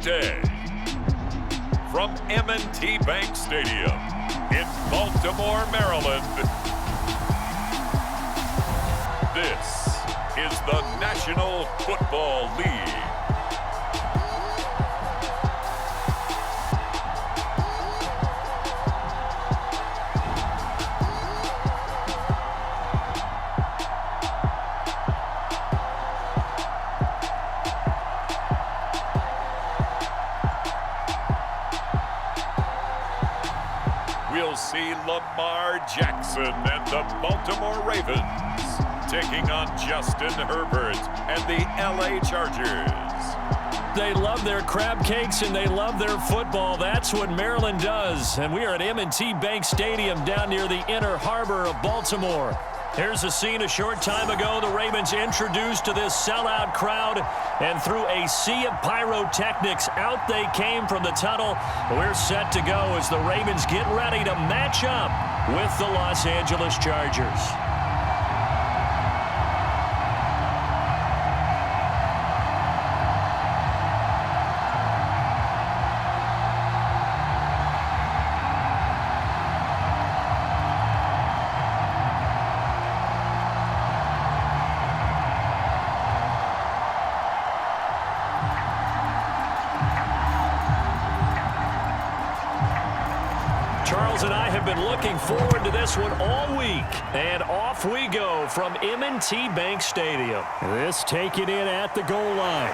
day. From M&T Bank Stadium in Baltimore, Maryland, this is the National Football League. We'll see Lamar Jackson and the Baltimore Ravens taking on Justin Herbert and the LA Chargers. They love their crab cakes and they love their football. That's what Maryland does. And we are at M&T Bank Stadium down near the inner harbor of Baltimore. Here's a scene a short time ago. The Ravens introduced to this sellout crowd, and through a sea of pyrotechnics, out they came from the tunnel. We're set to go as the Ravens get ready to match up with the Los Angeles Chargers. Charles and I have been looking forward to this one all week. And off we go from M&T Bank Stadium. This taken in at the goal line.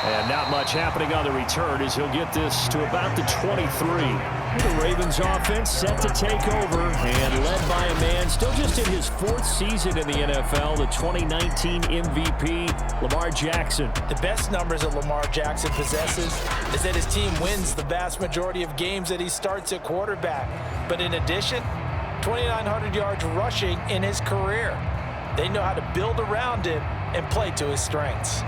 And not much happening on the return as he'll get this to about the 23. The Ravens offense set to take over and led by a man still just in his fourth season in the NFL, the 2019 MVP, Lamar Jackson. The best numbers that Lamar Jackson possesses is that his team wins the vast majority of games that he starts at quarterback. But in addition, 2,900 yards rushing in his career. They know how to build around him and play to his strengths.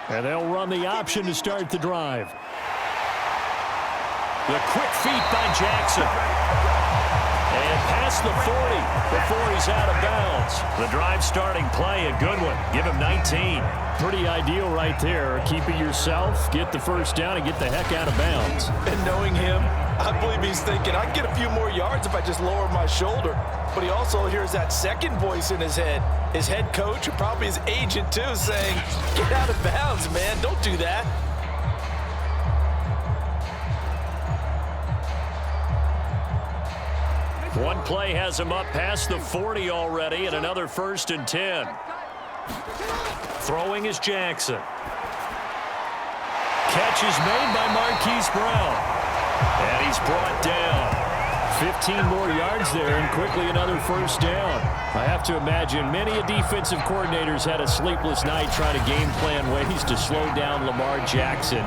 And they'll run the option to start the drive. The quick feet by Jackson. And past the 40 before he's out of bounds. The drive starting play, a good one. Give him 19. Pretty ideal right there. Keep it yourself, get the first down, and get the heck out of bounds. And knowing him, I believe he's thinking, I can get a few more yards if I just lower my shoulder. But he also hears that second voice in his head. His head coach, and probably his agent too, saying, get out of bounds, man. Don't do that. One play has him up past the 40 already, and another 1st and 10. Throwing is Jackson. Catch is made by Marquise Brown. And he's brought down. 15 more yards there, and quickly another 1st down. I have to imagine many defensive coordinators had a sleepless night trying to game plan ways to slow down Lamar Jackson.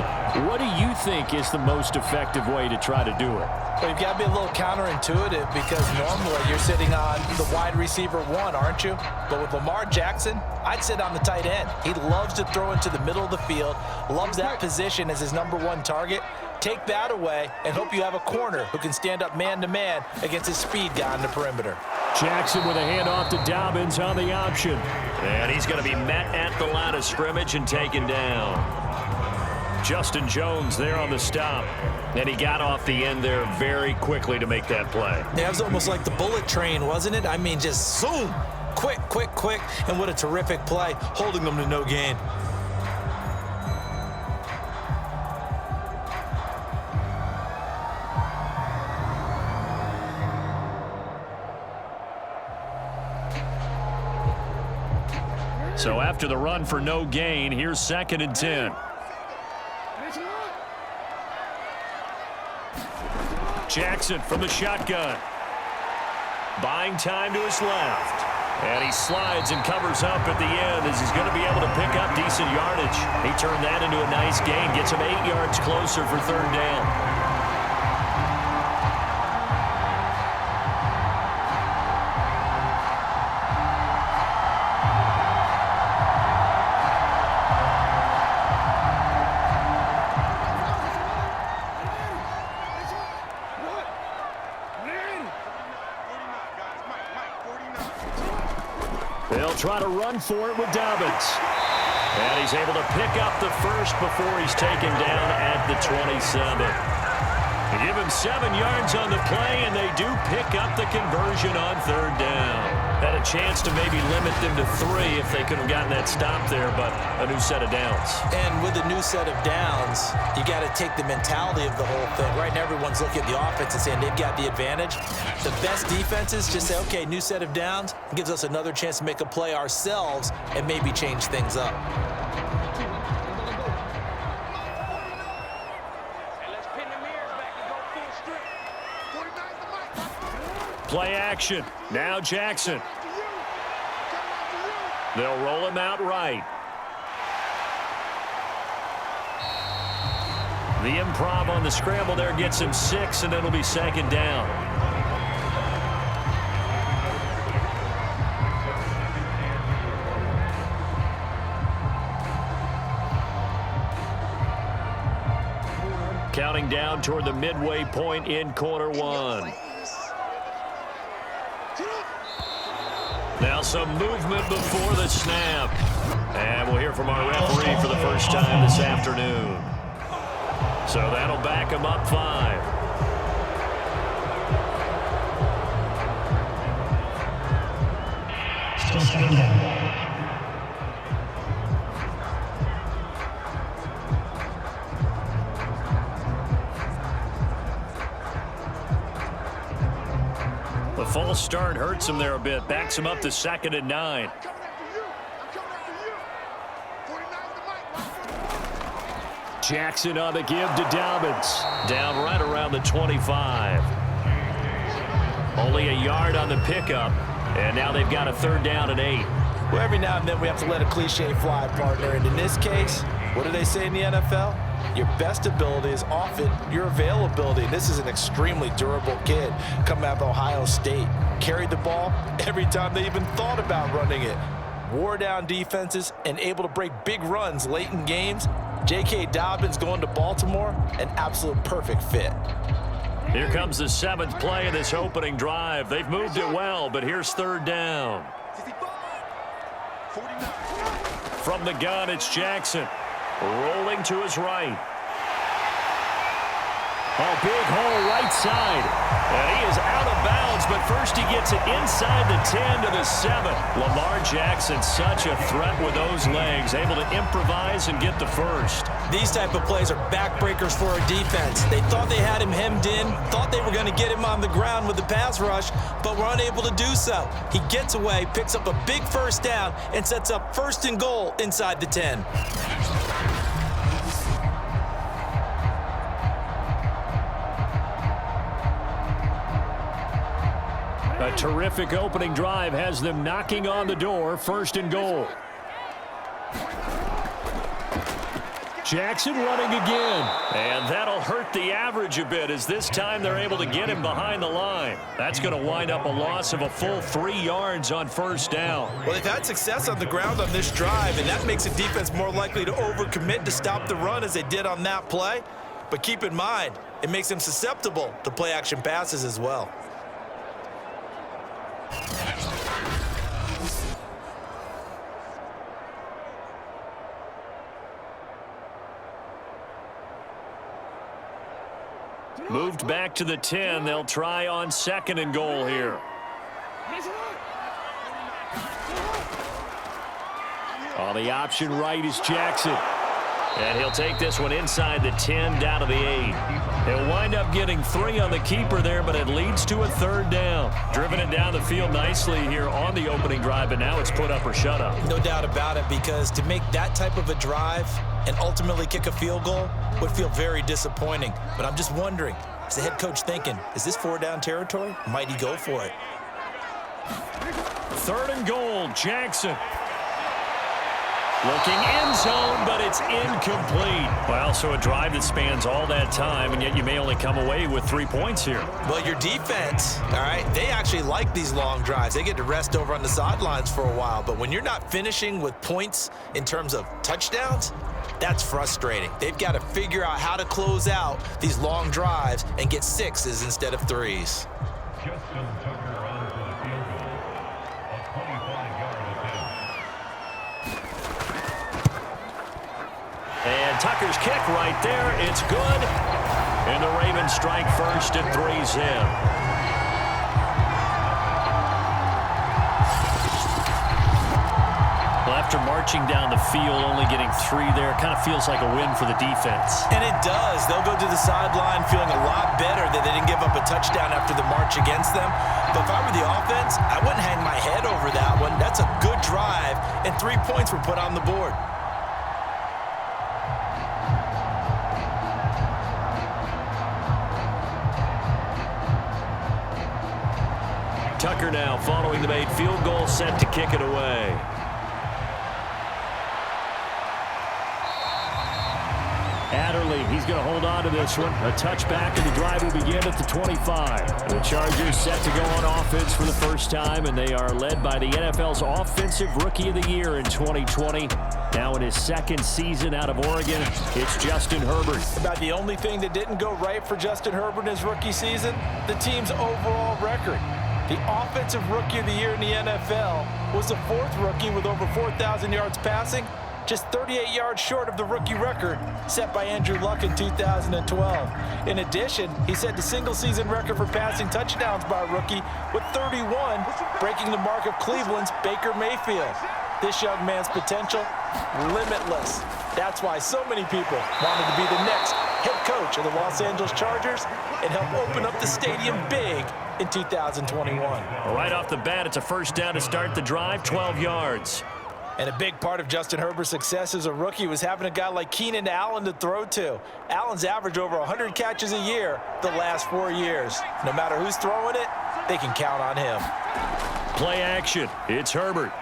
What do you think is the most effective way to try to do it? Well, you've got to be a little counterintuitive because normally you're sitting on the wide receiver one, aren't you? But with Lamar Jackson, I'd sit on the tight end. He loves to throw into the middle of the field, loves that position as his #1 target. Take that away and hope you have a corner who can stand up man-to-man against his speed guy on the perimeter. Jackson with a handoff to Dobbins on the option. And he's going to be met at the line of scrimmage and taken down. Justin Jones there on the stop. And he got off the end there very quickly to make that play. Yeah, it was almost like the bullet train, wasn't it? I mean, just zoom. Quick, quick, quick. And what a terrific play, holding them to no gain. So after the run for no gain, here's 2nd and 10. Jackson from the shotgun. Buying time to his left. And he slides and covers up at the end as he's going to be able to pick up decent yardage. He turned that into a nice gain. Gets him 8 yards closer for 3rd down. They'll try to run for it with Dobbins. And he's able to pick up the first before he's taken down at the 27. They give him 7 yards on the play, and they do pick up the conversion on 3rd down. Had a chance to maybe limit them to 3 if they could have gotten that stop there, but a new set of downs. And with a new set of downs, you got to take the mentality of the whole thing. Right now, everyone's looking at the offense and saying they've got the advantage. The best defenses just say, okay, new set of downs gives us another chance to make a play ourselves and maybe change things up. Play action. Now Jackson. They'll roll him out right. The improv on the scramble there gets him 6, and it'll be 2nd down. Counting down toward the midway point in quarter 1. Now some movement before the snap. And we'll hear from our referee for the first time this afternoon. So that'll back him up 5. Still 2nd down. The false start hurts him there a bit. Backs him up to 2nd and 9. Jackson on the give to Dobbins. Down right around the 25. Only a yard on the pickup. And now they've got a 3rd down and 8. Well, every now and then we have to let a cliche fly, partner. And in this case, what do they say in the NFL? Your best ability is often your availability. This is an extremely durable kid coming out of Ohio State. Carried the ball every time they even thought about running it. Wore down defenses and able to break big runs late in games. J.K. Dobbins going to Baltimore, an absolute perfect fit. Here comes the 7th play of this opening drive. They've moved it well, but here's 3rd down. From the gun, it's Jackson. Rolling to his right. Oh, big hole right side. And he is out of bounds, but first he gets it inside the 10 to the 7. Lamar Jackson, such a threat with those legs, able to improvise and get the first. These type of plays are backbreakers for a defense. They thought they had him hemmed in, thought they were going to get him on the ground with the pass rush, but were unable to do so. He gets away, picks up a big 1st down, and sets up 1st and goal inside the 10. A terrific opening drive has them knocking on the door. 1st and goal. Jackson running again. And that'll hurt the average a bit as this time they're able to get him behind the line. That's going to wind up a loss of a full 3 yards on 1st down. Well, they've had success on the ground on this drive, and that makes the defense more likely to overcommit to stop the run as they did on that play. But keep in mind, it makes them susceptible to play-action passes as well. Moved back to the 10. They'll try on 2nd and goal here. On the option right is Jackson. And he'll take this one inside the 10 down to the 8. He'll wind up getting 3 on the keeper there, but it leads to a 3rd down. Driven it down the field nicely here on the opening drive, and now it's put up or shut up. No doubt about it, because to make that type of a drive and ultimately kick a field goal would feel very disappointing. But I'm just wondering, is the head coach thinking, is this 4-down territory? Might he go for it? 3rd and goal, Jackson. Looking end zone, but it's incomplete. Well, so a drive that spans all that time, and yet you may only come away with 3 points here. Well, your defense, all right, they actually like these long drives. They get to rest over on the sidelines for a while, but when you're not finishing with points in terms of touchdowns, that's frustrating. They've got to figure out how to close out these long drives and get 6s instead of 3s. And Tucker's kick right there. It's good. And the Ravens strike first at 3-zip. After marching down the field, only getting 3 there, kind of feels like a win for the defense. And it does. They'll go to the sideline feeling a lot better that they didn't give up a touchdown after the march against them. But if I were the offense, I wouldn't hang my head over that one. That's a good drive, and 3 points were put on the board. Tucker now following the made field goal, set to kick it away. Adderley, he's going to hold on to this one. A touchback, and the drive will begin at the 25. The Chargers set to go on offense for the first time, and they are led by the NFL's Offensive Rookie of the Year in 2020. Now in his second season out of Oregon, it's Justin Herbert. About the only thing that didn't go right for Justin Herbert in his rookie season, the team's overall record. The Offensive Rookie of the Year in the NFL was the 4th rookie with over 4,000 yards passing, just 38 yards short of the rookie record set by Andrew Luck in 2012. In addition, he set the single-season record for passing touchdowns by a rookie with 31, breaking the mark of Cleveland's Baker Mayfield. This young man's potential, limitless. That's why so many people wanted to be the next head coach of the Los Angeles Chargers and help open up the stadium big in 2021. Right off the bat, it's a first down to start the drive, 12 yards. And a big part of Justin Herbert's success as a rookie was having a guy like Keenan Allen to throw to. Allen's averaged over 100 catches a year the last 4 years. No matter who's throwing it, they can count on him. Play action. It's Herbert.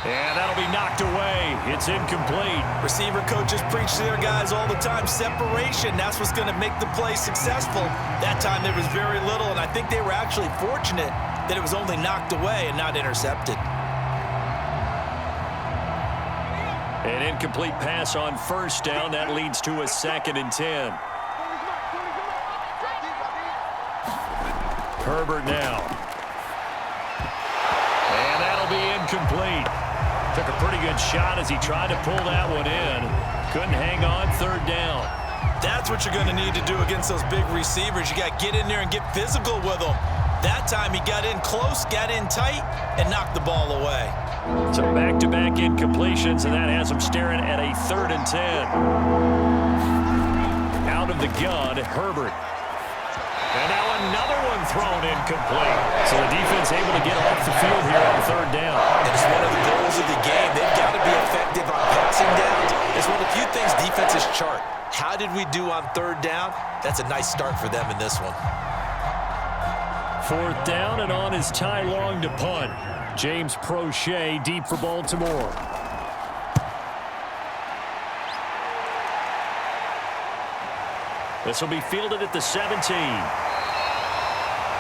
And that'll be knocked away. It's incomplete. Receiver coaches preach to their guys all the time. Separation, that's what's going to make the play successful. That time there was very little, and I think they were actually fortunate that it was only knocked away and not intercepted. An incomplete pass on first down. That leads to a 2nd and 10. Herbert now. And that'll be incomplete. Took a pretty good shot as he tried to pull that one in. Couldn't hang on, 3rd down. That's what you're going to need to do against those big receivers. You got to get in there and get physical with them. That time he got in close, got in tight, and knocked the ball away. So back-to-back incompletions, and that has him staring at a 3rd and 10. Out of the gun, Herbert. And now another one thrown incomplete. So the defense able to get off the field here on 3rd down. And it's one of the goals of the game. They've got to be effective on passing downs. It's one of the few things defenses chart. How did we do on 3rd down? That's a nice start for them in this one. 4th down, and on is Ty Long to punt. James Prochet deep for Baltimore. This will be fielded at the 17.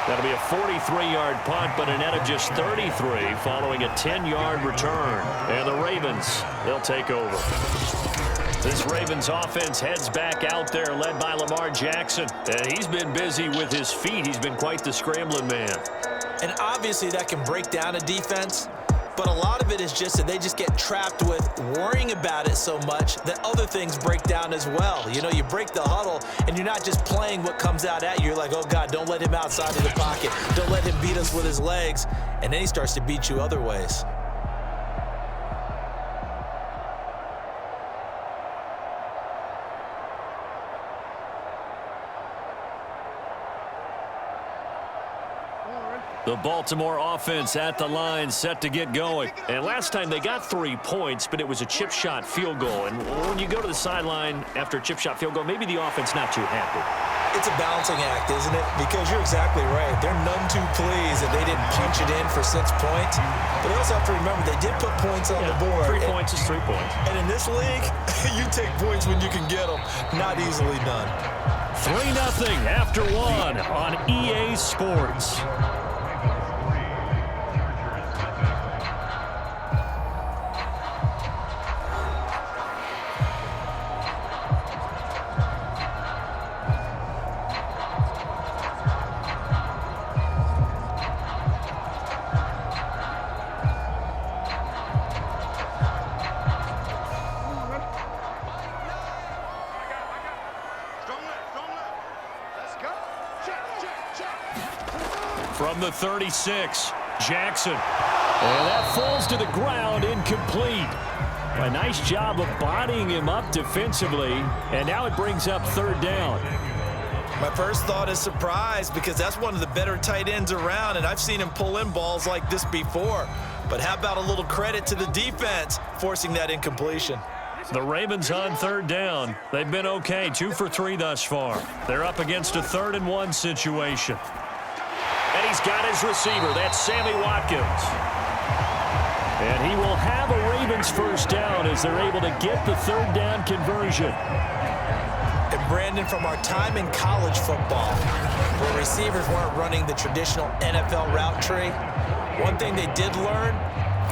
That'll be a 43-yard punt, but a net of just 33 following a 10-yard return. And the Ravens, they'll take over. This Ravens offense heads back out there, led by Lamar Jackson. And he's been busy with his feet. He's been quite the scrambling man. And obviously that can break down a defense, but a lot of it is just that they just get trapped with worrying about it so much that other things break down as well. You know, you break the huddle, and you're not just playing what comes out at you. You're like, oh, God, don't let him outside of the pocket. Don't let him beat us with his legs. And then he starts to beat you other ways. The Baltimore offense at the line, set to get going. And last time they got 3 points, but it was a chip shot field goal. And when you go to the sideline after a chip shot field goal, maybe the offense not too happy. It's a balancing act, isn't it? Because you're exactly right. They're none too pleased that they didn't punch it in for 6 points. But they also have to remember they did put points on the board. 3 points is 3 points. And in this league, you take points when you can get them. Not easily done. 3-0 after 1 on EA Sports. from the 36. Jackson. And that falls to the ground, incomplete. A nice job of bodying him up defensively, and now it brings up third down. My first thought is surprise, because that's one of the better tight ends around, and I've seen him pull in balls like this before. But how about a little credit to the defense forcing that incompletion? The Ravens on third down. They've been okay, 2 for 3 thus far. They're up against a 3rd and 1 situation. And he's got his receiver. That's Sammy Watkins. And he will have a Ravens first down as they're able to get the third down conversion. And Brandon, from our time in college football, where receivers weren't running the traditional NFL route tree, one thing they did learn,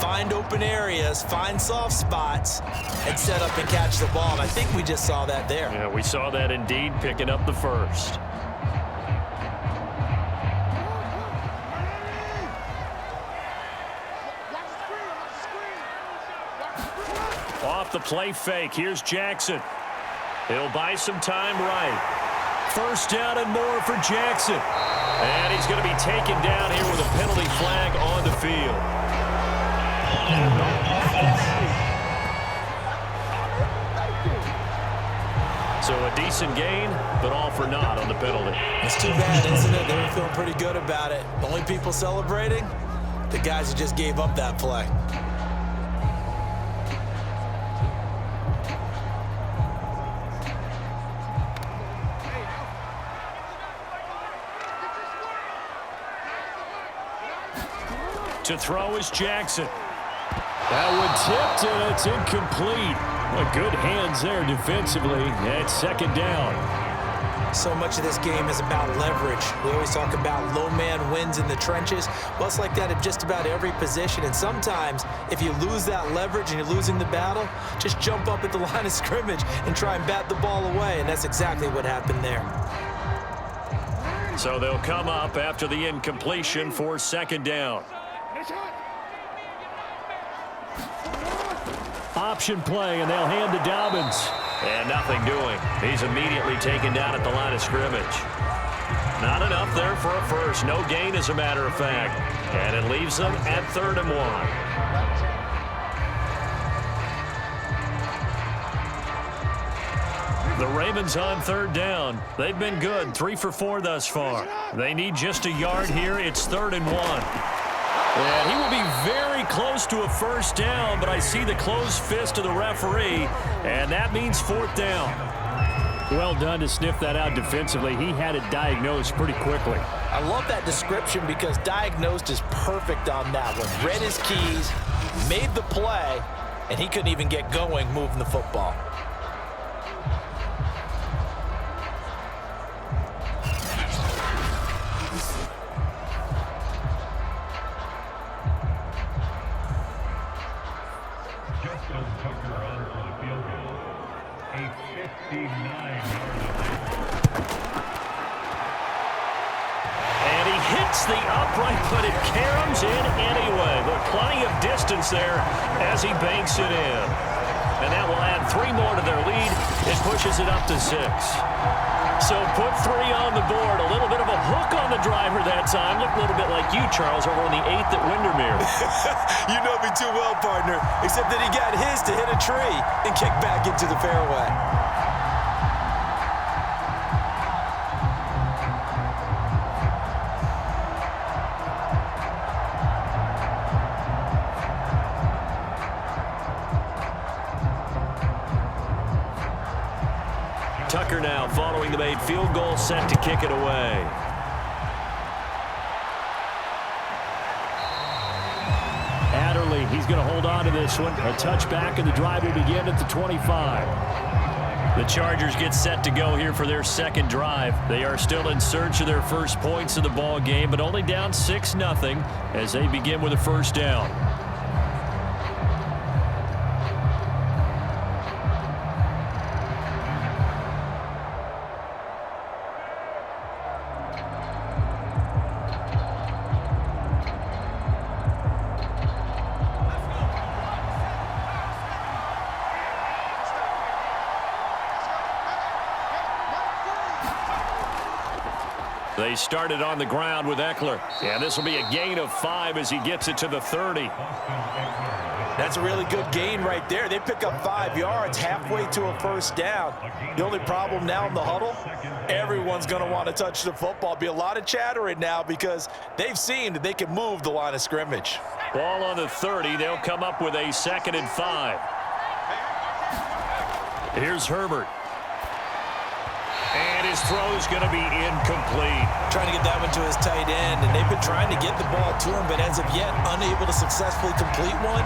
find open areas, find soft spots, and set up and catch the ball. And I think we just saw that there. Yeah, we saw that indeed, picking up the first. Off the play fake, here's Jackson. He'll buy some time right. First down and more for Jackson. And he's going to be taken down here with a penalty flag on the field. So a decent gain, but all for naught on the penalty. It's too bad, isn't it? They were feeling pretty good about it. The only people celebrating, the guys who just gave up that play. To throw is Jackson. That one tipped, and it's incomplete. Well, good hands there defensively. It's second down. So much of this game is about leverage. We always talk about low man wins in the trenches. Well, it's like that at just about every position. And sometimes, if you lose that leverage and you're losing the battle, just jump up at the line of scrimmage and try and bat the ball away. And that's exactly what happened there. So they'll come up after the incompletion for second down. Option play, and they'll hand to Dobbins. And nothing doing. He's immediately taken down at the line of scrimmage. Not enough there for a first. No gain, as a matter of fact. And it leaves them at 3rd and 1. The Ravens on third down. They've been good, 3 for 4 thus far. They need just a yard here. It's 3rd and 1. And he will be very close to a first down, but I see the closed fist of the referee, and that means 4th down. Well done to sniff that out defensively. He had it diagnosed pretty quickly. I love that description because diagnosed is perfect on that one. Read his keys, made the play, and he couldn't even get going moving the football. The upright, but it caroms in anyway. But plenty of distance there as he banks it in. And that will add 3 more to their lead. It pushes it up to 6. So put 3 on the board. A little bit of a hook on the driver that time. Looked a little bit like you, Charles, over on the 8th at Windermere. You know me too well, partner. Except that he got his to hit a tree and kick back into the fairway. Tucker now following the made field goal, set to kick it away. Adderley, he's going to hold on to this one. A touchback, and the drive will begin at the 25. The Chargers get set to go here for their second drive. They are still in search of their first points of the ball game, but only down 6-0 as they begin with a first down. They They started on the ground with Eckler. And this will be a gain of 5 as he gets it to the 30. That's a really good gain right there. They pick up 5 yards halfway to a first down. The only problem now in the huddle, everyone's going to want to touch the football. Be a lot of chattering now because they've seen that they can move the line of scrimmage. Ball on the 30. They'll come up with a 2nd and 5. Here's Herbert. And his throw's going to be incomplete. Trying to get that one to his tight end, and they've been trying to get the ball to him, but as of yet, unable to successfully complete one.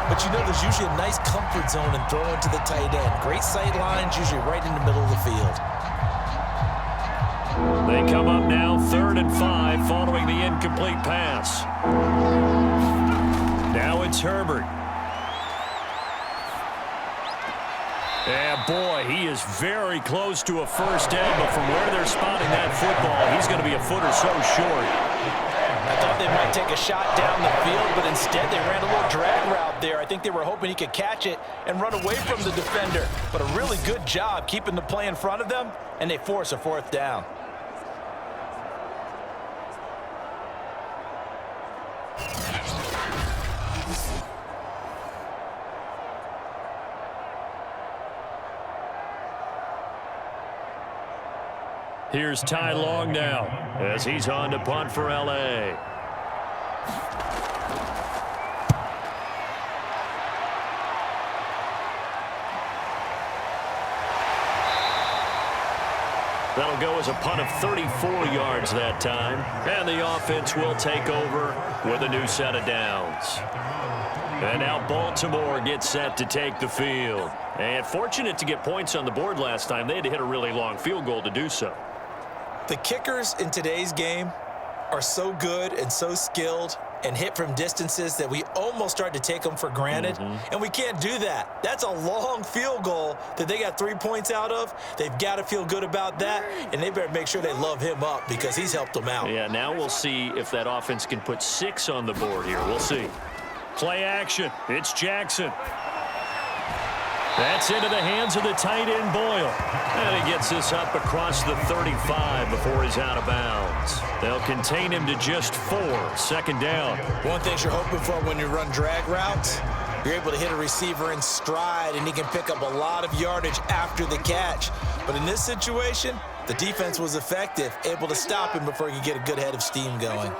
But you know, there's usually a nice comfort zone in throwing to the tight end. Great sight lines, usually right in the middle of the field. They come up now 3rd and 5 following the incomplete pass. Now it's Herbert. And boy, he is very close to a first down, but from where they're spotting that football, he's going to be a foot or so short. I thought they might take a shot down the field, but instead they ran a little drag route there. I think they were hoping he could catch it and run away from the defender. But a really good job keeping the play in front of them, and they force a 4th down. Here's Ty Long now as he's on to punt for L.A. That'll go as a punt of 34 yards that time. And the offense will take over with a new set of downs. And now Baltimore gets set to take the field. And fortunate to get points on the board last time. They had to hit a really long field goal to do so. The kickers in today's game are so good and so skilled and hit from distances that we almost start to take them for granted. And we can't do that. That's a long field goal that they got 3 points out of. They've got to feel good about that, and they better make sure they love him up because he's helped them out. Yeah, now we'll see if that offense can put 6 on the board here. We'll see. Play action. It's Jackson. That's into the hands of the tight end, Boyle. And he gets this up across the 35 before he's out of bounds. They'll contain him to just 4, 2nd down. One thing you're hoping for when you run drag routes, you're able to hit a receiver in stride, and he can pick up a lot of yardage after the catch. But in this situation, the defense was effective, able to stop him before he could get a good head of steam going.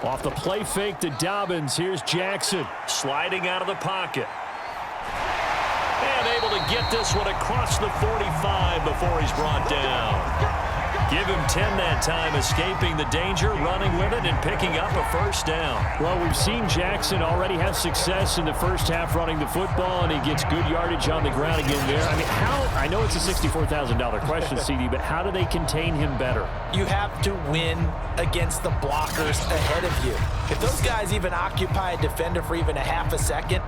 Off the play fake to Dobbins, here's Jackson sliding out of the pocket. And able to get this one across the 45 before he's brought down. Give him 10 that time, escaping the danger, running with it, and picking up a first down. Well, we've seen Jackson already have success in the first half running the football, and he gets good yardage on the ground again there. I mean, I know it's a $64,000 question, CD, but how do they contain him better? You have to win against the blockers ahead of you. If those guys even occupy a defender for even a half a second,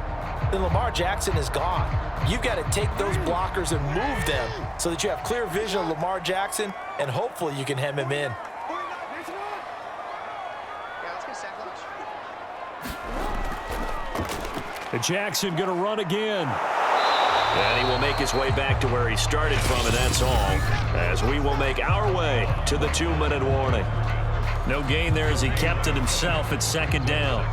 then Lamar Jackson is gone. You've got to take those blockers and move them so that you have clear vision of Lamar Jackson, and hopefully you can hem him in. Jackson going to run again. And he will make his way back to where he started from, and that's all, as we will make our way to the 2-minute warning. No gain there as he kept it himself at 2nd down.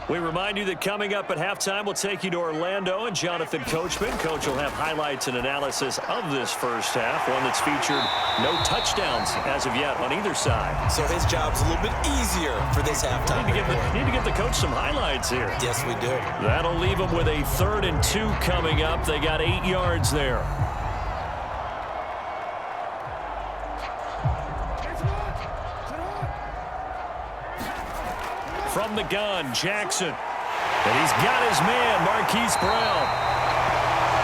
We remind you that coming up at halftime, we'll take you to Orlando and Jonathan Coachman. Coach will have highlights and analysis of this first half, one that's featured no touchdowns as of yet on either side. So his job's a little bit easier for this halftime. Need to give the coach some highlights here. Yes, we do. That'll leave them with a 3rd and 2 coming up. They got 8 yards there. From the gun, Jackson. And he's got his man, Marquise Brown.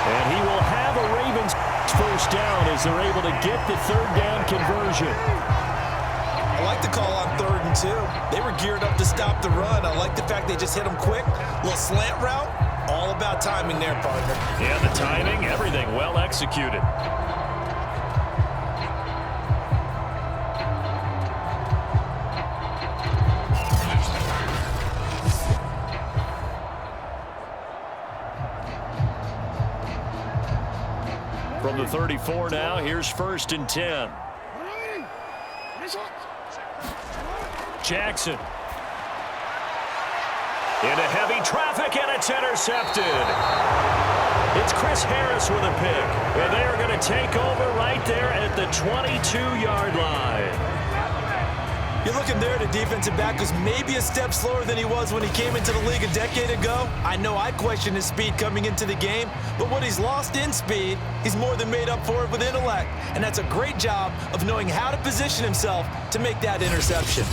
And he will have a Ravens first down as they're able to get the 3rd down conversion. I like the call on 3rd and 2. They were geared up to stop the run. I like the fact they just hit them quick. Little slant route. All about timing there, partner. Yeah, the timing, everything well executed. From the 34 now, here's 1st and 10. Jackson. Into heavy traffic, and it's intercepted. It's Chris Harris with a pick. And they are going to take over right there at the 22-yard line. You're looking there at a defensive back who's maybe a step slower than he was when he came into the league a decade ago. I know I questioned his speed coming into the game, but what he's lost in speed, he's more than made up for it with intellect. And that's a great job of knowing how to position himself to make that interception.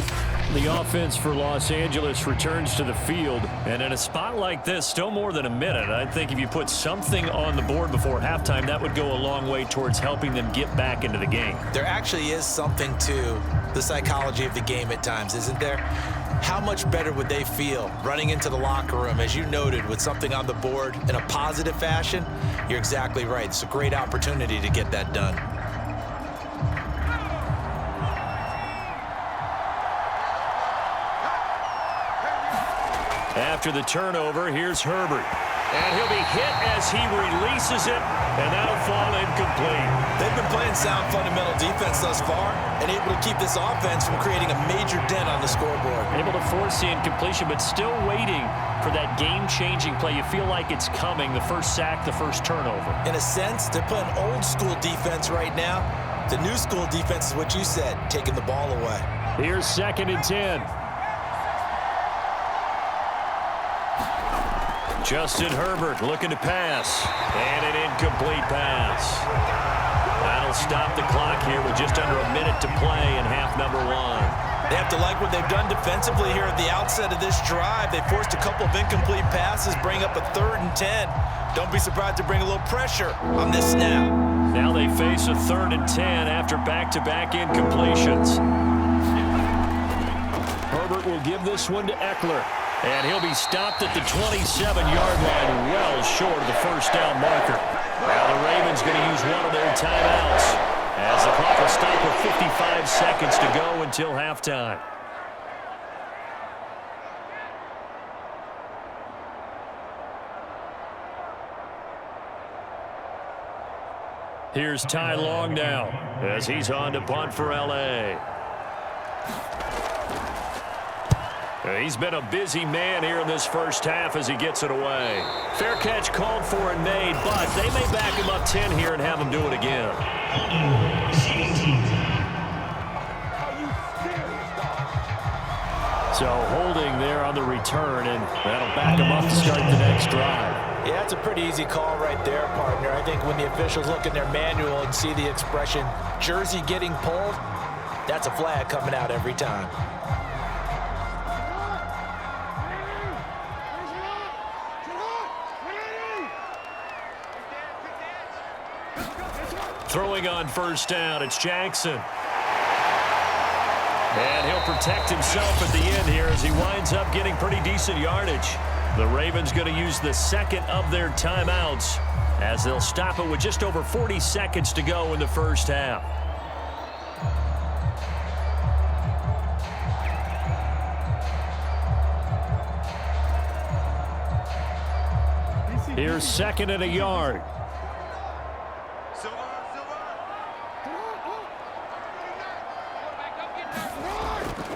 The offense for Los Angeles returns to the field, and in a spot like this, still more than a minute. I think if you put something on the board before halftime, that would go a long way towards helping them get back into the game. There actually is something to the psychology of the game at times, isn't there? How much better would they feel running into the locker room, as you noted, with something on the board in a positive fashion? You're exactly right. It's a great opportunity to get that done. After the turnover, here's Herbert. And he'll be hit as he releases it, and that'll fall incomplete. They've been playing sound fundamental defense thus far and able to keep this offense from creating a major dent on the scoreboard. Able to force the incompletion, but still waiting for that game-changing play. You feel like it's coming, the first sack, the first turnover. In a sense, they're playing old-school defense right now. The new school defense is what you said, taking the ball away. Here's 2nd and 10. Justin Herbert looking to pass, and an incomplete pass. That'll stop the clock here with just under a minute to play in half number 1. They have to like what they've done defensively here at the outset of this drive. They forced a couple of incomplete passes, bring up a 3rd and 10. Don't be surprised to bring a little pressure on this snap. Now they face a 3rd and 10 after back-to-back incompletions. Herbert will give this one to Eckler. And he'll be stopped at the 27-yard line, well short of the first down marker. Now the Ravens going to use one of their timeouts as the clock will stop with 55 seconds to go until halftime. Here's Ty Long now as he's on to punt for L.A. He's been a busy man here in this first half as he gets it away. Fair catch called for and made, but they may back him up 10 here and have him do it again. So holding there on the return, and that'll back him up to start the next drive. Yeah, that's a pretty easy call right there, partner. I think when the officials look in their manual and see the expression, jersey getting pulled, that's a flag coming out every time. Throwing on first down, it's Jackson. And he'll protect himself at the end here as he winds up getting pretty decent yardage. The Ravens going to use the 2nd of their timeouts as they'll stop it with just over 40 seconds to go in the first half. Here's 2nd and a yard.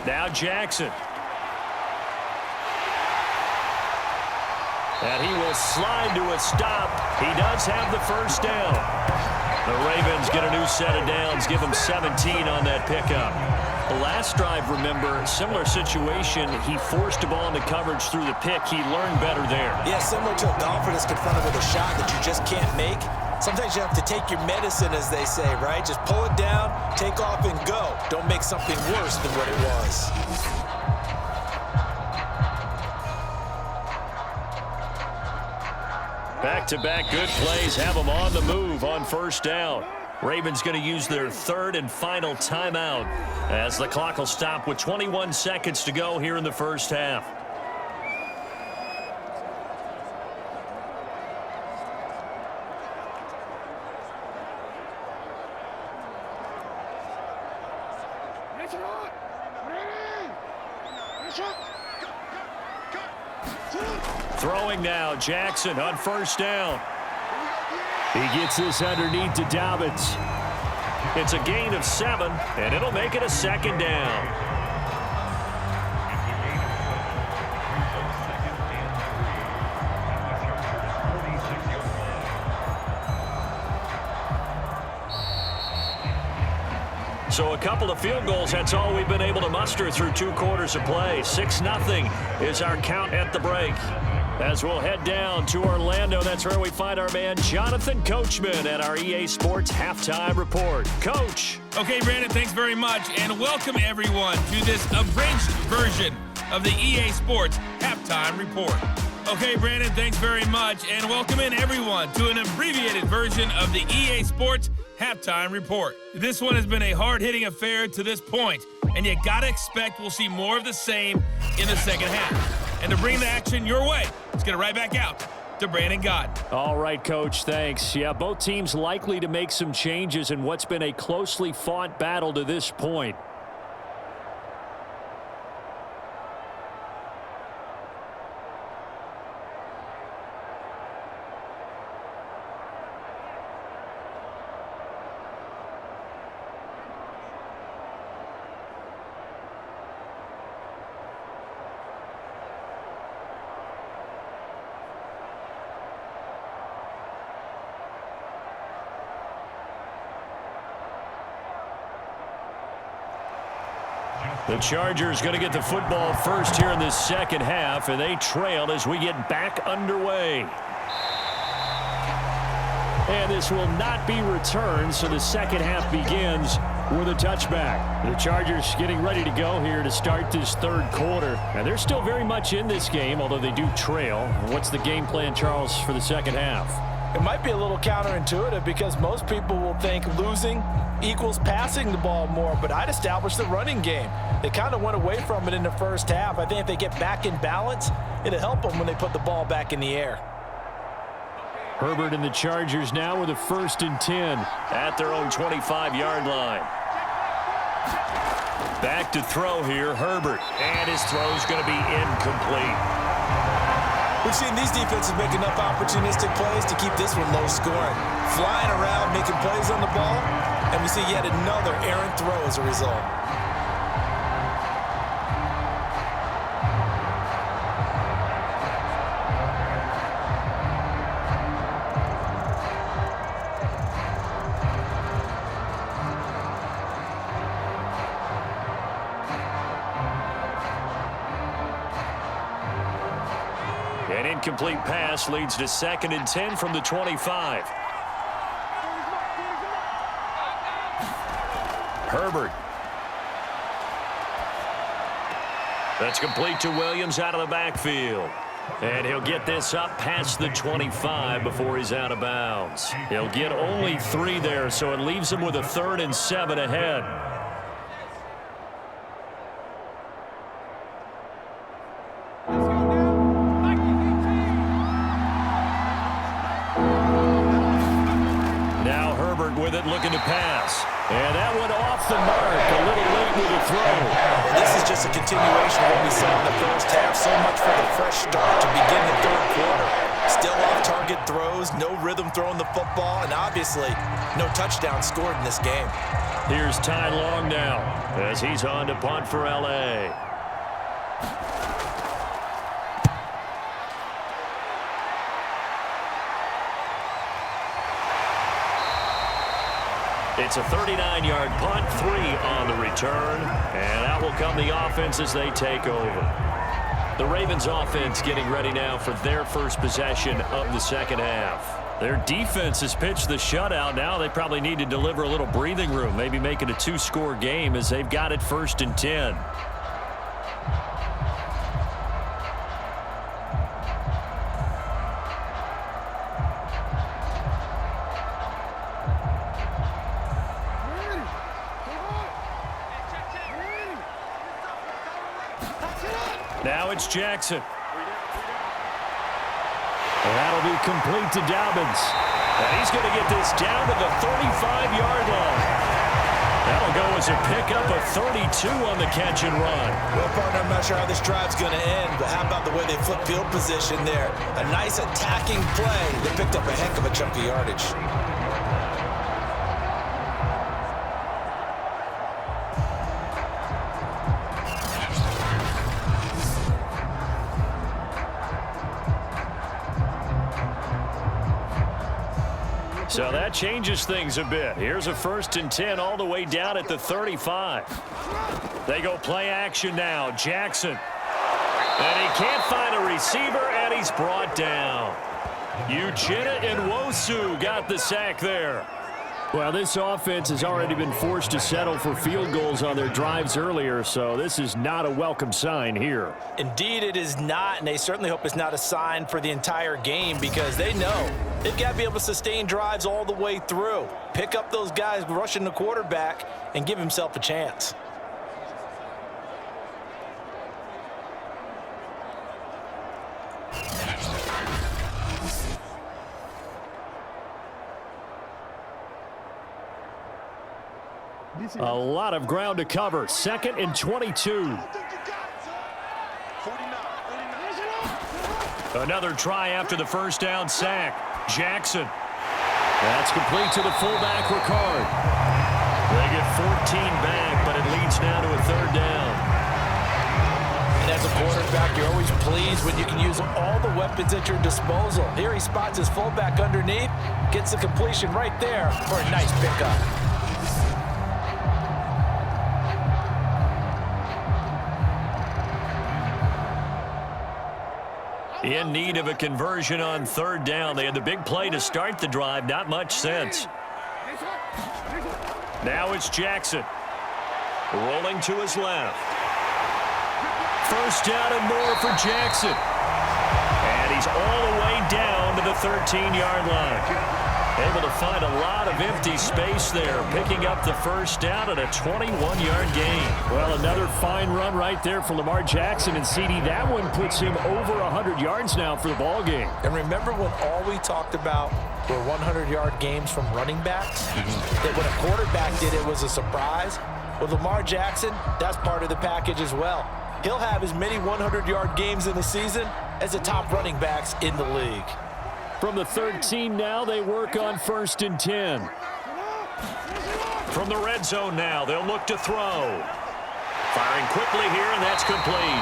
Now Jackson. And he will slide to a stop. He does have the first down. The Ravens get a new set of downs, give him 17 on that pickup. The last drive, remember, similar situation. He forced the ball into coverage through the pick. He learned better there. Yeah, similar to a golfer that's confronted with a shot that you just can't make. Sometimes you have to take your medicine, as they say, right? Just pull it down, take off, and go. Don't make something worse than what it was. Back-to-back good plays have them on the move on first down. Ravens going to use their 3rd and final timeout as the clock will stop with 21 seconds to go here in the first half. Throwing now, Jackson on first down. He gets this underneath to Dobbins. It's a gain of 7, and it'll make it a 2nd down. So a couple of field goals, that's all we've been able to muster through 2 quarters of play. 6-0 is our count at the break. As we'll head down to Orlando, that's where we find our man Jonathan Coachman at our EA Sports Halftime Report. Coach. Okay, Brandon, thanks very much, and welcome everyone to this abridged version of the EA Sports Halftime Report. Okay, Brandon, thanks very much, and welcome in everyone to an abbreviated version of the EA Sports Halftime Report. This one has been a hard-hitting affair to this point, and you gotta expect we'll see more of the same in the second half. And to bring the action your way, let's get it right back out to Brandon Gott. All right, Coach, thanks. Yeah, both teams likely to make some changes in what's been a closely fought battle to this point. The Chargers going to get the football first here in this second half, and they trail as we get back underway. And this will not be returned, so the second half begins with a touchback. The Chargers getting ready to go here to start this third quarter. And they're still very much in this game, although they do trail. What's the game plan, Charles, for the second half? It might be a little counterintuitive because most people will think losing equals passing the ball more, but I'd establish the running game. They kind of went away from it in the first half. I think if they get back in balance, it'll help them when they put the ball back in the air. Herbert and the Chargers now with a 1st and 10 at their own 25-yard line. Back to throw here, Herbert, and his throw's going to be incomplete. We've seen these defenses make enough opportunistic plays to keep this one low scoring. Flying around, making plays on the ball, and we see yet another errant throw as a result. An incomplete pass leads to 2nd and 10 from the 25. Herbert. That's complete to Williams out of the backfield. And he'll get this up past the 25 before he's out of bounds. He'll get only 3 there, so it leaves him with a 3rd and 7 ahead. With it, looking to pass. And that went off the mark. A little late with the throw. Well, this is just a continuation of what we saw in the first half. So much for the fresh start to begin the third quarter. Still off-target throws, no rhythm throwing the football, and obviously no touchdown scored in this game. Here's Ty Long now as he's on to punt for L.A. It's a 39-yard punt, 3 on the return, and out will come the offense as they take over. The Ravens offense getting ready now for their first possession of the second half. Their defense has pitched the shutout. Now they probably need to deliver a little breathing room, maybe make it a 2-score game as they've got it 1st and 10. Now it's Jackson. And that'll be complete to Dobbins. And he's going to get this down to the 35-yard line. That'll go as a pickup of 32 on the catch and run. Well, partner, I'm not sure how this drive's going to end, but how about the way they flip field position there? A nice attacking play. They picked up a heck of a chunk of yardage. So that changes things a bit. Here's a 1st and 10 all the way down at the 35. They go play action now. Jackson. And he can't find a receiver, and he's brought down. Uchenna Nwosu got the sack there. Well, this offense has already been forced to settle for field goals on their drives earlier, so this is not a welcome sign here. Indeed, it is not, and they certainly hope it's not a sign for the entire game because they know they've got to be able to sustain drives all the way through. Pick up those guys rushing the quarterback and give himself a chance. A lot of ground to cover. 2nd and 22. Another try after the 1st down sack. Jackson. That's complete to the fullback, Ricard. They get 14 back, but it leads now to a 3rd down. And as a quarterback, you're always pleased when you can use all the weapons at your disposal. Here he spots his fullback underneath, gets the completion right there for a nice pickup. In need of a conversion on 3rd down. They had the big play to start the drive. Not much sense. Now it's Jackson. Rolling to his left. 1st down and more for Jackson. And he's all the way down to the 13-yard line. Able to find a lot of empty space there, picking up the 1st down at a 21-yard gain. Well, another fine run right there for Lamar Jackson, and CD, that one puts him over 100 yards now for the ball game. And remember when all we talked about were 100-yard games from running backs? That when a quarterback did it was a surprise? With Lamar Jackson, that's part of the package as well. He'll have as many 100-yard games in the season as the top running backs in the league. From the 13 now, they work on 1st and 10. From the red zone now, they'll look to throw. Firing quickly here, and that's complete.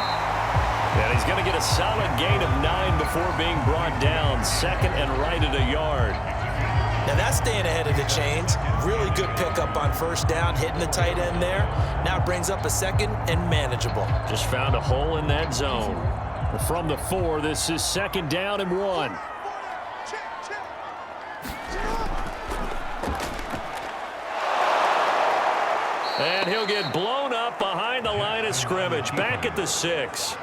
And he's going to get a solid gain of 9 before being brought down. 2nd and right at a yard. Now that's staying ahead of the chains. Really good pickup on 1st down, hitting the tight end there. Now brings up a 2nd and manageable. Just found a hole in that zone. From the 4, this is 2nd down and 1. And he'll get blown up behind the line of scrimmage. Back at the 6.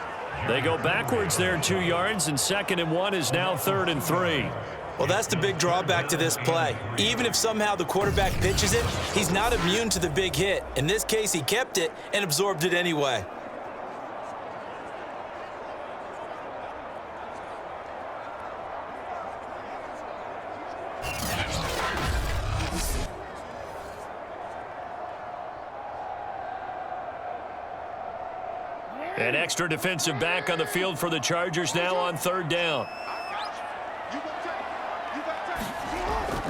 They go backwards there 2 yards, and 2nd and 1 is now 3rd and 3. Well, that's the big drawback to this play. Even if somehow the quarterback pitches it, he's not immune to the big hit. In this case, he kept it and absorbed it anyway. An extra defensive back on the field for the Chargers now on 3rd down.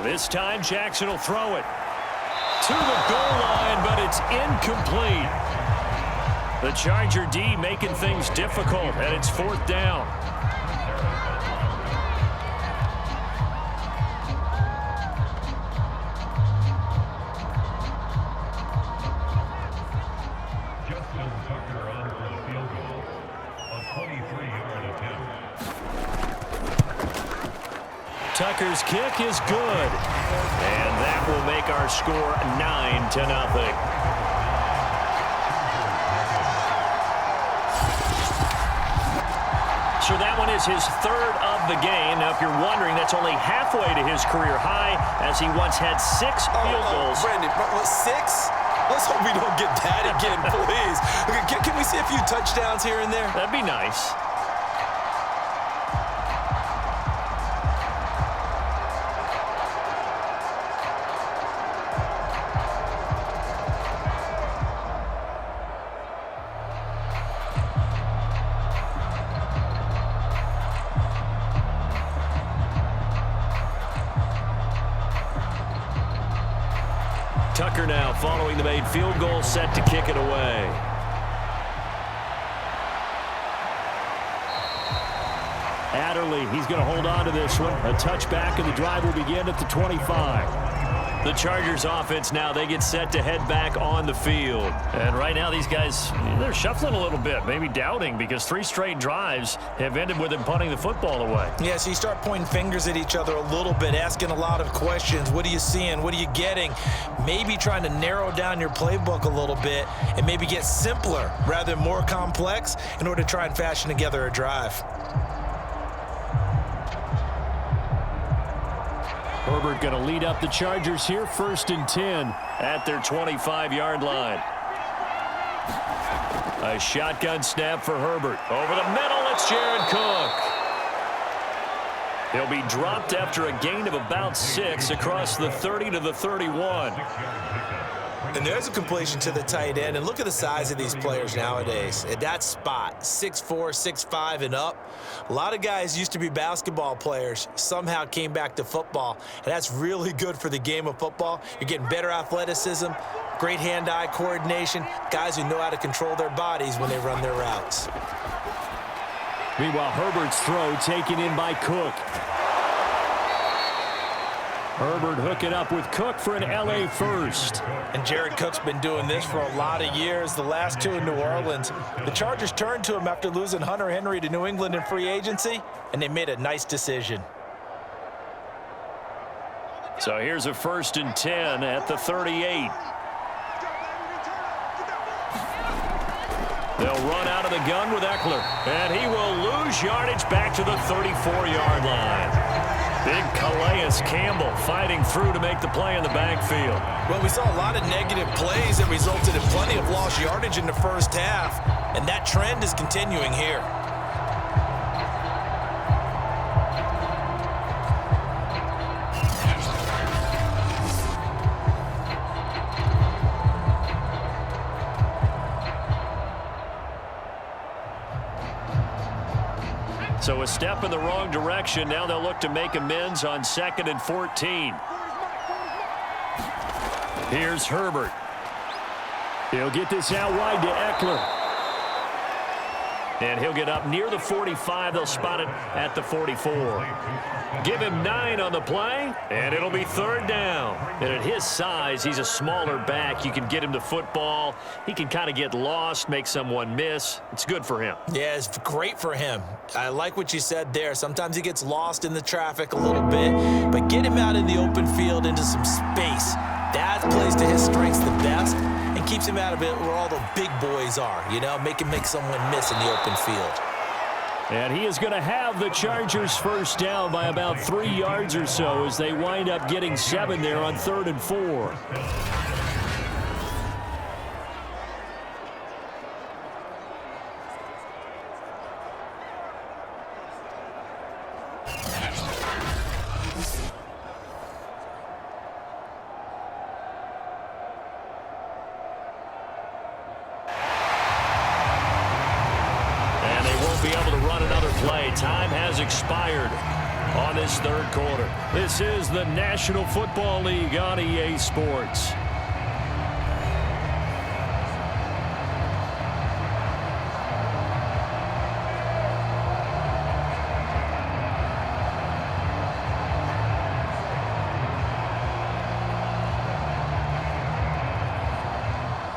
This time, Jackson will throw it to the goal line, but it's incomplete. The Charger D making things difficult, and it's 4th down. Tucker's kick is good. And that will make our score 9-0. So that one is his 3rd of the game. Now, if you're wondering, that's only halfway to his career high, as he once had 6 field goals. Brandon, 6? Let's hope we don't get that again, please. Can we see a few touchdowns here and there? That'd be nice. blocker now following the made field goal, set to kick it away. Adderley, he's going to hold on to this one. A touchback, and the drive will begin at the 25. The Chargers offense now, they get set to head back on the field. And right now these guys, they're shuffling a little bit, maybe doubting, because 3 straight drives have ended with them punting the football away. Yeah, so you start pointing fingers at each other a little bit, asking a lot of questions. What are you seeing? What are you getting? Maybe trying to narrow down your playbook a little bit and maybe get simpler rather than more complex in order to try and fashion together a drive. Herbert going to lead up the Chargers here, 1st and 10 at their 25-yard line. A shotgun snap for Herbert. Over the middle, it's Jared Cook. He'll be dropped after a gain of about 6 across the 30 to the 31. And there's a completion to the tight end. And look at the size of these players nowadays. At that spot, 6'4", 6'5", and up. A lot of guys used to be basketball players, somehow came back to football. And that's really good for the game of football. You're getting better athleticism, great hand-eye coordination, guys who know how to control their bodies when they run their routes. Meanwhile, Herbert's throw taken in by Cook. Herbert hooking up with Cook for an LA first. And Jared Cook's been doing this for a lot of years, the last 2 in New Orleans. The Chargers turned to him after losing Hunter Henry to New England in free agency, and they made a nice decision. So here's a 1st and 10 at the 38. They'll run out of the gun with Eckler, and he will lose yardage back to the 34-yard line. Big Calais Campbell fighting through to make the play in the backfield. Well, we saw a lot of negative plays that resulted in plenty of lost yardage in the first half, and that trend is continuing here. So a step in the wrong direction. Now they'll look to make amends on 2nd and 14. Here's Herbert. He'll get this out wide to Eckler. And he'll get up near the 45. They'll spot it at the 44. Give him 9 on the play, and it'll be 3rd down. And at his size, he's a smaller back. You can get him the football. He can kind of get lost, make someone miss. It's good for him. Yeah, it's great for him. I like what you said there. Sometimes he gets lost in the traffic a little bit, but get him out in the open field into some space. That plays to his strengths the best and keeps him out of it where all the big boys are, you know, make someone miss in the open field. And he is going to have the Chargers first down by about 3 yards or so as they wind up getting 7 there on 3rd and 4. Time has expired on this 3rd quarter. This is the National Football League on EA Sports.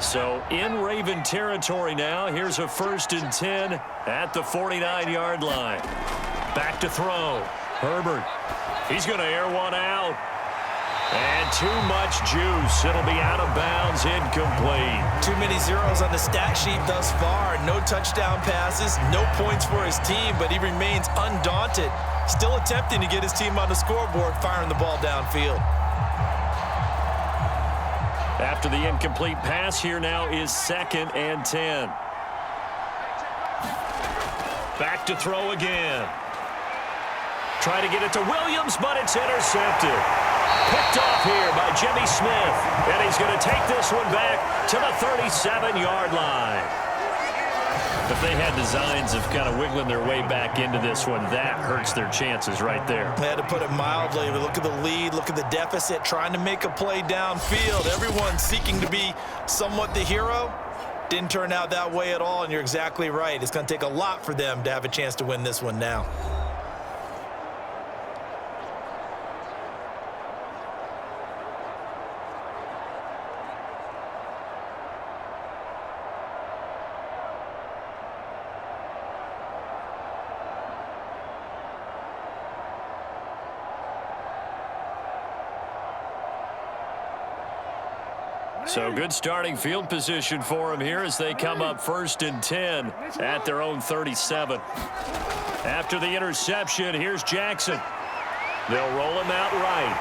So in Raven territory now. Here's a 1st and 10 at the 49-yard line. Back to throw. Herbert. He's going to air one out. And too much juice. It'll be out of bounds, incomplete. Too many zeros on the stat sheet thus far. No touchdown passes, no points for his team, but he remains undaunted. Still attempting to get his team on the scoreboard, firing the ball downfield. After the incomplete pass, here now is 2nd and 10. Back to throw again. Try to get it to Williams, but it's intercepted. Picked off here by Jimmy Smith. And he's going to take this one back to the 37-yard line. If they had designs of kind of wiggling their way back into this one, that hurts their chances right there. They had to put it mildly. But look at the lead, look at the deficit, trying to make a play downfield. Everyone seeking to be somewhat the hero. Didn't turn out that way at all, and you're exactly right. It's going to take a lot for them to have a chance to win this one now. So good starting field position for them here as they come up 1st and 10 at their own 37. After the interception, here's Jackson. They'll roll him out right.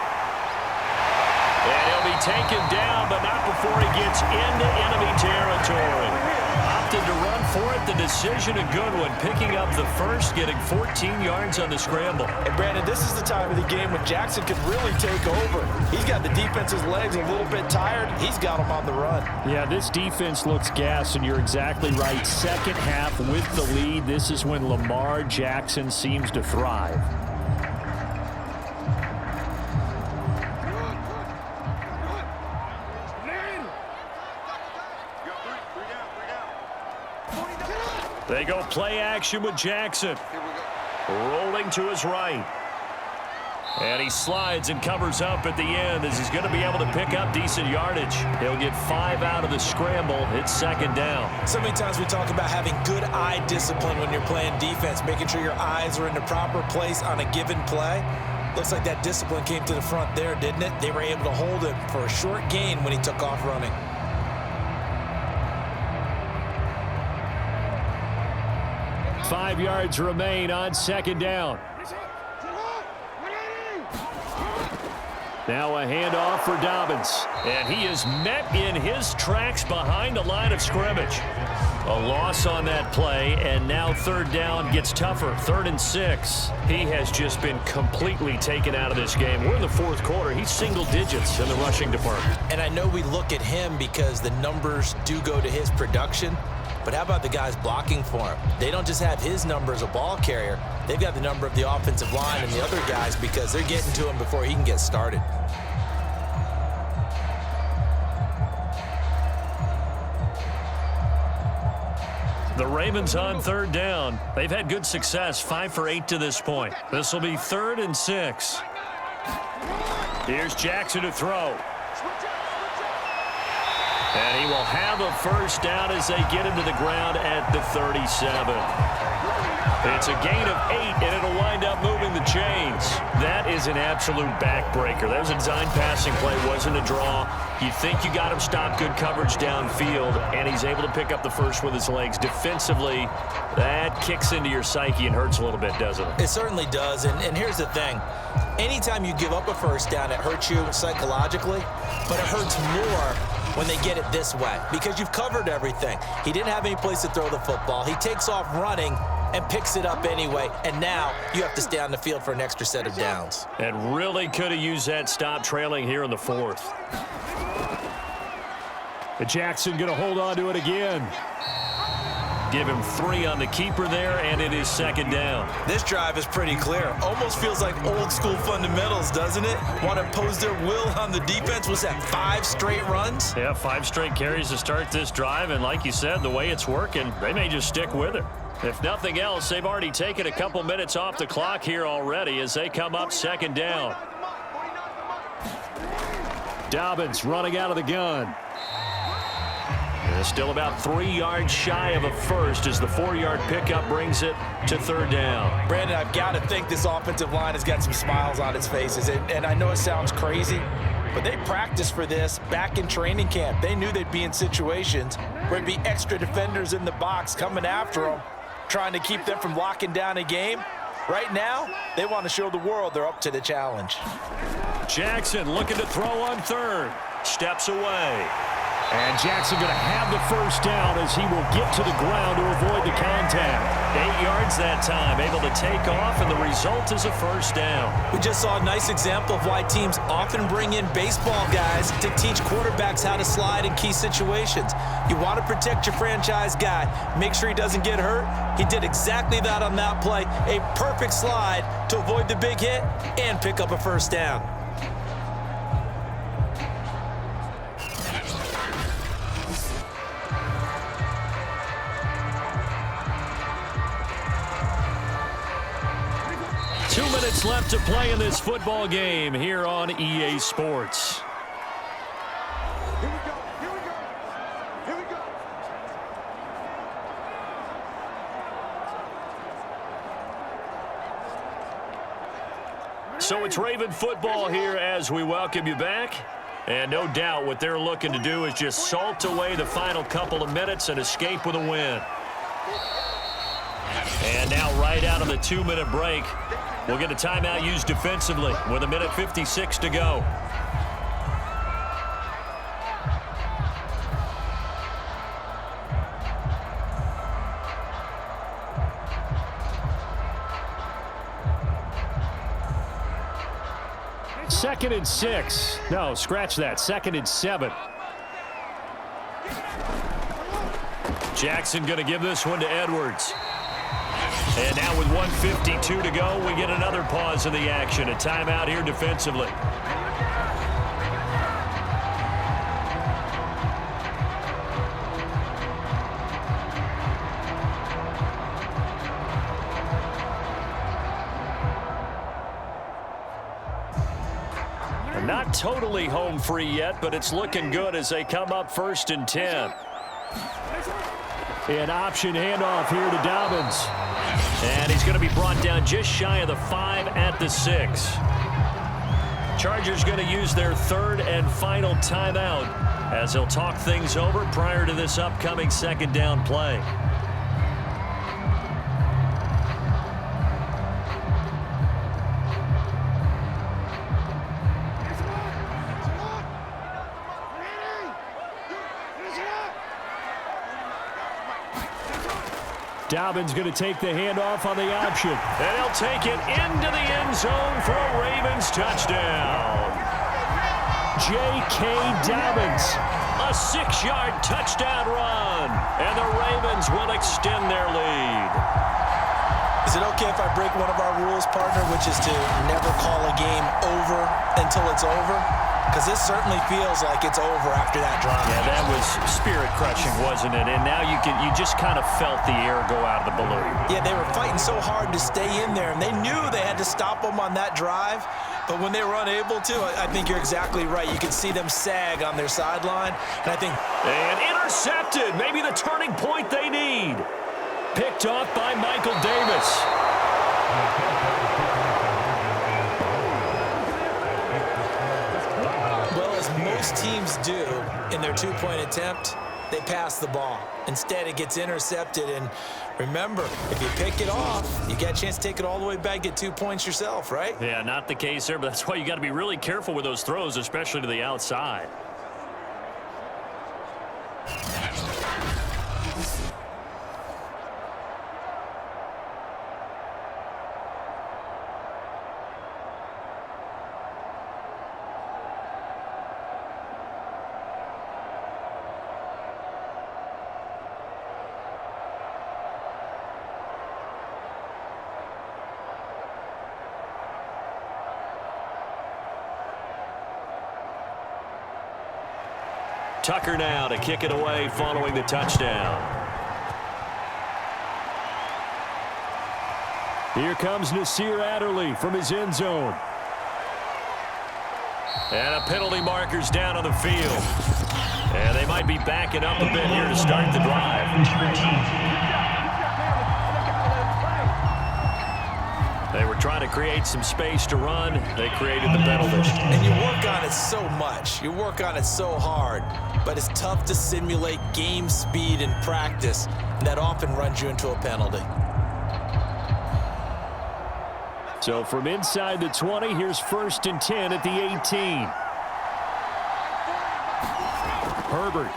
And he'll be taken down, but not before he gets into enemy territory. Opted to run for it. The decision, a good one. Picking up the first, getting 14 yards on the scramble. And Brandon, this is the time of the game when Jackson can really take over. He's got the defense's legs a little bit tired. He's got them on the run. Yeah, this defense looks gassed, and you're exactly right. Second half with the lead, this is when Lamar Jackson seems to thrive. They go play action with Jackson. Rolling to his right. And he slides and covers up at the end as he's going to be able to pick up decent yardage. He'll get 5 out of the scramble. It's 2nd down. So many times we talk about having good eye discipline when you're playing defense, making sure your eyes are in the proper place on a given play. Looks like that discipline came to the front there, didn't it? They were able to hold him for a short gain when he took off running. Five yards remain on 2nd down. Now a handoff for Dobbins. And he is met in his tracks behind the line of scrimmage. A loss on that play, and now 3rd down gets tougher. 3rd and 6. He has just been completely taken out of this game. We're in the 4th quarter. He's single digits in the rushing department. And I know we look at him because the numbers do go to his production. But how about the guys blocking for him? They don't just have his number as a ball carrier. They've got the number of the offensive line and the other guys because they're getting to him before he can get started. The Ravens on 3rd down. They've had good success, 5 for 8 to this point. This will be 3rd and 6. Here's Jackson to throw. And he will have a 1st down as they get him to the ground at the 37. It's a gain of 8, and it'll wind up moving the chains. That is an absolute backbreaker. That was a design passing play, wasn't a draw. You think you got him stopped, good coverage downfield, and he's able to pick up the first with his legs. Defensively, that kicks into your psyche and hurts a little bit, doesn't it? It certainly does, and here's the thing. Anytime you give up a 1st down, it hurts you psychologically, but it hurts more when they get it this way because you've covered everything. He didn't have any place to throw the football. He takes off running and picks it up anyway, and now you have to stay on the field for an extra set of downs. And really could have used that stop trailing here in the 4th. Jackson going to hold on to it again. Give him 3 on the keeper there, and it is 2nd down. This drive is pretty clear. Almost feels like old school fundamentals, doesn't it? Want to impose their will on the defense. Was that 5 straight runs? Yeah, 5 straight carries to start this drive, and like you said, the way it's working, they may just stick with it. If nothing else, they've already taken a couple minutes off the clock here already as they come up 2nd down. Dobbins running out of the gun. Still about 3 yards shy of a first as the 4-yard pickup brings it to 3rd down. Brandon, I've got to think this offensive line has got some smiles on its faces. And I know it sounds crazy, but they practiced for this back in training camp. They knew they'd be in situations where it'd be extra defenders in the box coming after them, trying to keep them from locking down a game. Right now, they want to show the world they're up to the challenge. Jackson looking to throw on 3rd. Steps away. And Jackson going to have the 1st down as he will get to the ground to avoid the contact. 8 yards that time, able to take off, and the result is a 1st down. We just saw a nice example of why teams often bring in baseball guys to teach quarterbacks how to slide in key situations. You want to protect your franchise guy. Make sure he doesn't get hurt. He did exactly that on that play. A perfect slide to avoid the big hit and pick up a first down. Left to play in this football game here on EA Sports. Here we go. Here we go. Here we go. So it's Raven football here as we welcome you back. And no doubt what they're looking to do is just salt away the final couple of minutes and escape with a win. And now right out of the 2-minute break, we'll get a timeout used defensively with 1:56 to go. Second and 6. No, scratch that. 2nd and 7. Jackson going to give this one to Edwards. And now with 1:52 to go, we get another pause in the action. A timeout here defensively. Not totally home free yet, but it's looking good as they come up 1st and 10. An option handoff here to Dobbins. And he's going to be brought down just shy of the 5 at the 6. Chargers going to use their 3rd and final timeout as they'll talk things over prior to this upcoming 2nd down play. Dobbins going to take the handoff on the option. And he'll take it into the end zone for a Ravens touchdown. J.K. Dobbins. A 6-yard touchdown run. And the Ravens will extend their lead. Is it okay if I break one of our rules, partner, which is to never call a game over until it's over? Because this certainly feels like it's over after that drive. Yeah, that was spirit-crushing, wasn't it? And now you just kind of felt the air go out of the balloon. Yeah, they were fighting so hard to stay in there, and they knew they had to stop them on that drive. But when they were unable to, I think you're exactly right. You could see them sag on their sideline. And I think... And intercepted. Maybe the turning point they need. Picked off by Michael Davis. Well, as most teams do in their 2-point attempt, they pass the ball. Instead, it gets intercepted. And remember, if you pick it off, you get a chance to take it all the way back, get 2 points yourself, right? Yeah, not the case there, but that's why you got to be really careful with those throws, especially to the outside. Tucker now to kick it away following the touchdown. Here comes Nasir Adderley from his end zone. And a penalty marker's down on the field. And they might be backing up a bit here to start the drive. They were trying to create some space to run. They created the penalty. And you work on it so much. You work on it so hard. But it's tough to simulate game speed in practice. And that often runs you into a penalty. So from inside the 20, here's 1st and 10 at the 18. Herbert.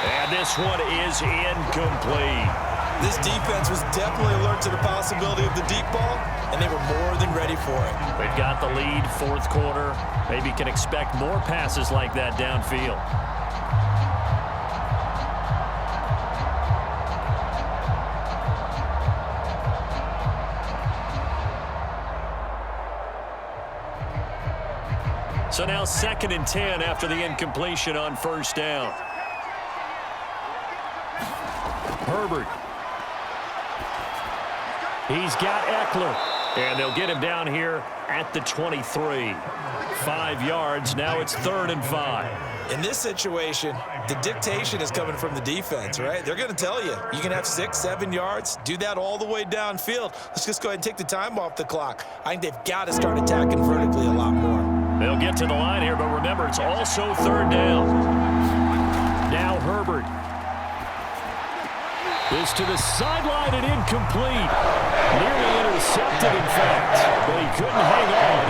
And this one is incomplete. This defense was definitely alert to the possibility of the deep ball, and they were more than ready for it. They've got the lead, fourth quarter. Maybe can expect more passes like that downfield. So now 2nd and 10 after the incompletion on first down. Herbert. He's got Eckler. And they'll get him down here at the 23. 5 yards. Now it's 3rd and 5. In this situation, the dictation is coming from the defense, right? They're going to tell you, you can have 6, 7 yards, do that all the way downfield. Let's just go ahead and take the time off the clock. I think they've got to start attacking vertically a lot more. They'll get to the line here, but remember, it's also 3rd down. Now Herbert. This to the sideline and incomplete. Nearly intercepted, in fact, but he couldn't hang on.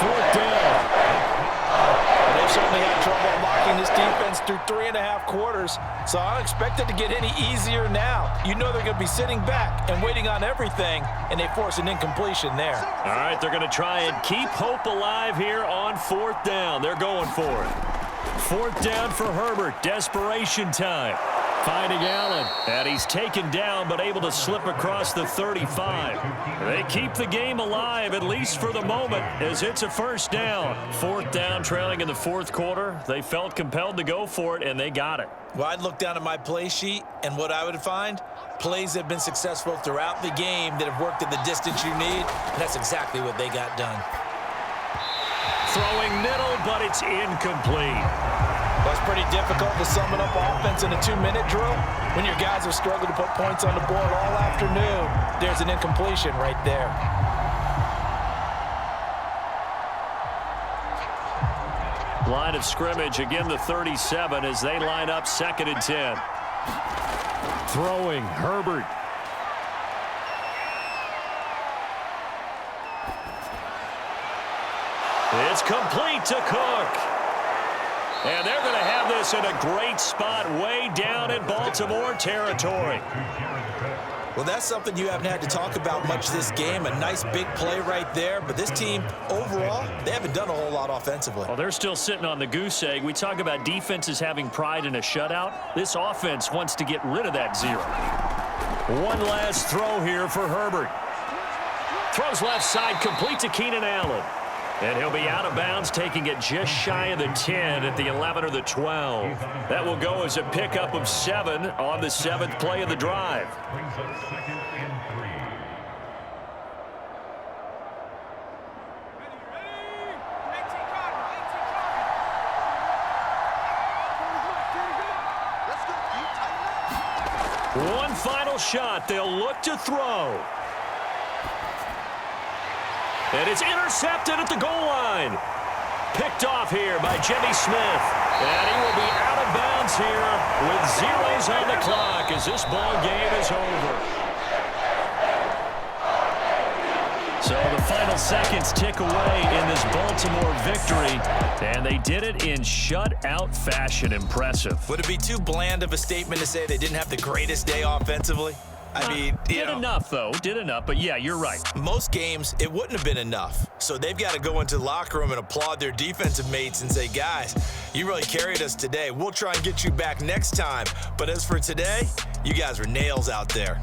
4th down. They've certainly had trouble unlocking this defense through 3.5 quarters, so I don't expect it to get any easier now. You know they're going to be sitting back and waiting on everything, and they force an incompletion there. All right, they're going to try and keep hope alive here on 4th down. They're going for it. 4th down for Herbert. Desperation time. Finding Allen, and he's taken down but able to slip across the 35. They keep the game alive, at least for the moment, as it's a 1st down. 4th down, trailing in the 4th quarter. They felt compelled to go for it, and they got it. Well, I'd look down at my play sheet, and what I would find, plays that have been successful throughout the game that have worked at the distance you need, and that's exactly what they got done. Throwing middle, but it's incomplete. Well, it's pretty difficult to sum it up offense in a 2-minute drill. When your guys have struggled to put points on the board all afternoon, there's an incompletion right there. Line of scrimmage, again the 37 as they line up 2nd and 10. Throwing, Herbert. It's complete to Cook. And they're going to have this in a great spot way down in Baltimore territory. Well, that's something you haven't had to talk about much this game. A nice big play right there. But this team, overall, they haven't done a whole lot offensively. Well, they're still sitting on the goose egg. We talk about defenses having pride in a shutout. This offense wants to get rid of that 0. One last throw here for Herbert. Throws left side, complete to Keenan Allen. And he'll be out of bounds, taking it just shy of the 10 at the 11 or the 12. That will go as a pickup of 7 on the 7th play of the drive. One final shot. They'll look to throw. And it's intercepted at the goal line. Picked off here by Jimmy Smith. And he will be out of bounds here with zeros on the clock as this ball game is over. So the final seconds tick away in this Baltimore victory. And they did it in shutout fashion. Impressive. Would it be too bland of a statement to say they didn't have the greatest day offensively? I mean, did enough, though. Did enough, but yeah, you're right. Most games, it wouldn't have been enough. So they've got to go into the locker room and applaud their defensive mates and say, guys, you really carried us today. We'll try and get you back next time. But as for today, you guys were nails out there.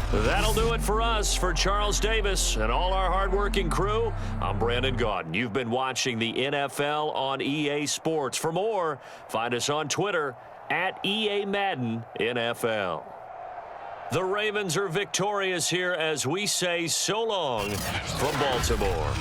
That'll do it for us. For Charles Davis and all our hardworking crew, I'm Brandon Gaudin. You've been watching the NFL on EA Sports. For more, find us on Twitter at EA Madden NFL. The Ravens are victorious here as we say so long from Baltimore.